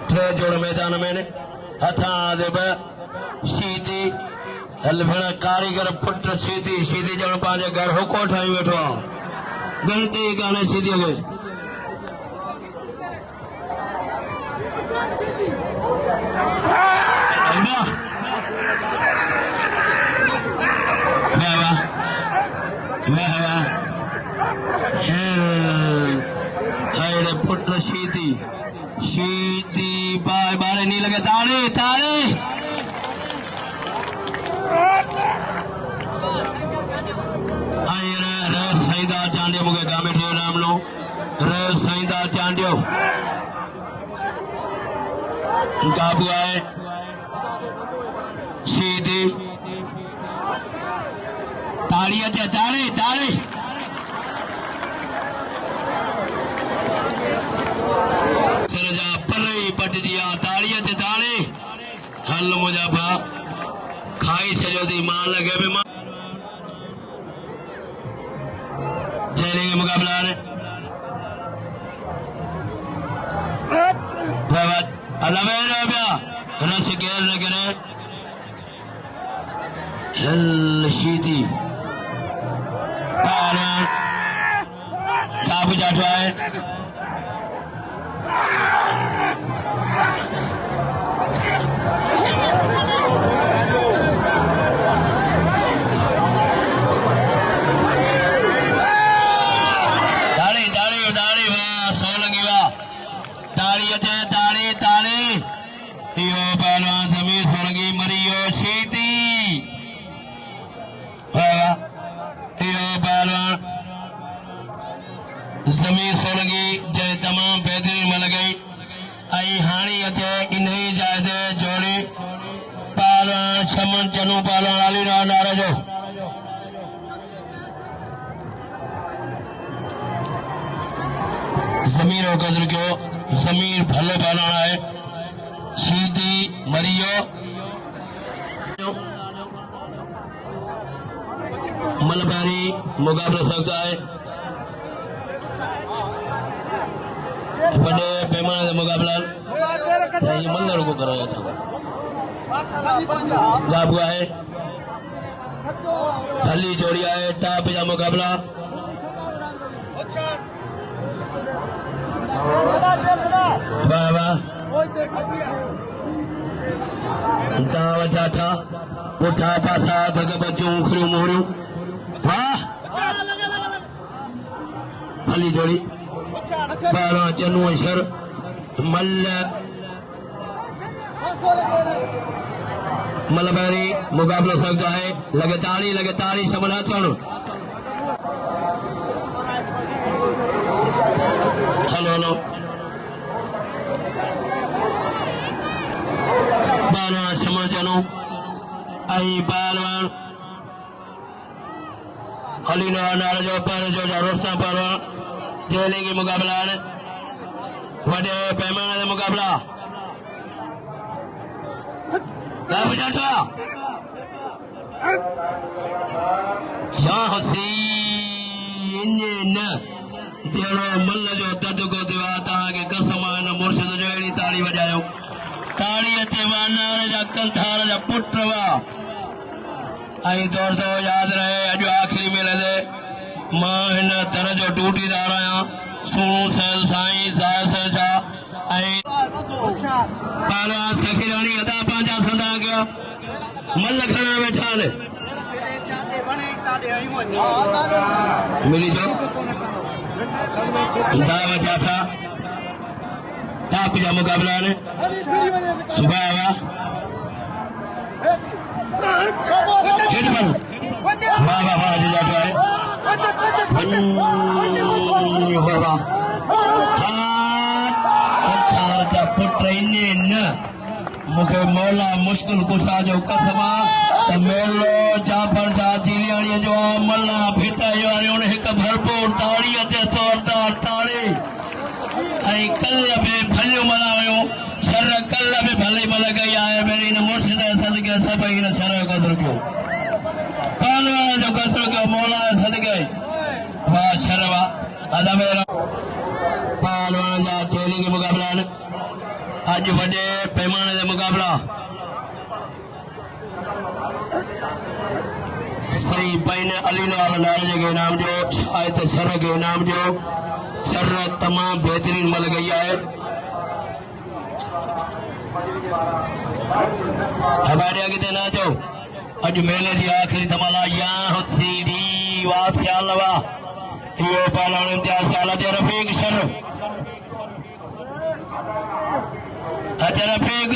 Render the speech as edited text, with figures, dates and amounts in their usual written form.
Tray जोड़ मैदान में ने हथा दे ब सीधी हल भेण कारीगर पुट सीधी जण पांजे घर हुको ठाई बैठो गणती गाने सीधी हो गई पुट सीधी बारे नहीं लगे ताले ताले सईदा चांडियो मुझे गा बैठे नाम लो रे सईदा चांडियो काबू आए सीधी ताड़ी अचे ताड़ी ताड़ी सरजा परई पट दिया ताड़ी अचे ताड़ी हल मुझा भा खाई सजो दी मां लगे भी मां जैलेंगे मुकाबला रस गेर लगे हल शीती काबू जाटो है ताड़ी ताड़ी ताड़ी वाह सौ लगी वाह ताड़ी अचे ताड़ी ताड़ी यो पहलवान जमीन सोलगी मरियो शीती वाह यो पहलवान जमीन सोलगी जय तमाम बेहतरीन मल गई आई हानी अचे इन्हीं जायदे जोड़ी पहलवान छमन चनू पहलवान अली नारे जो जमीर हो कदर क्यों जमीर भले पहलवान है सीधी मरियो मलबारी मुकाबला सकता है बड़े पैमाने से मुकाबला सही मल्लर को कराया था जाप हुआ है हली जोड़ी आए टाप जा मुकाबला वाह वाह दावा था उठा पासा थक बच्चों उखरू मोरू वाह हली जोड़ी बारह चनू अशर मलबारी मुकाबला सकता है लगे ताली समना चढ़ हेलो हेलो बारह समझ चलो आई पहलवान अली नारा जो पर जो रोस्ता पहलवान जेलेंगे मुकाबला वडे पैमाने से मुकाबला या हुसैन जेड़ो मल जो तद को दिवा तहां कसम न मुर्शिद जो एड़ी ताड़ी बजायो ताड़ी अचे वानार जा कंथार जा पुट वा आई तौर तो याद रहे अज आखिरी में लदे मां हिन तरह जो टूटीदार आया सुणू सैल साईं जाय से जा आई पाला सखीरानी अदा पांजा संदा गयो मल खणा बैठा ने मिली जो दावा जाता टाप जा मुकाबला ने वाह वाह हिट पर वाह वाह वाह जो जाता है बाबा हाथ पुट न मुखे मौला मुश्किल कुशा जो कसम मेलो जाफर जा जीलियाणी जो मल्ला फिटा वारियों एक भरपूर ताड़ी अचे जोरदार ताड़ी आई कल पे भलियो मलायो शर कल पे भले मल गई आए मेरी न मुर्शिद सदके सभई न शर कदर क्यों पहलवान जो कदर क्यों मौला सदके वाह शरवा अदा मेरा पहलवान जा खेलेंगे मुकाबला अज वडे पैमाने दे मुकाबला सही बैन अली लाल नाले के इनाम जो शायद सर के इनाम जो सर तमाम बेहतरीन मल गई है। हमारे आगे देना जो अज मेले की आखिरी धमाला या सीडी वास्यालवा यो पहला इम्तियाज साला दे रफीक सर अच्छा रफीक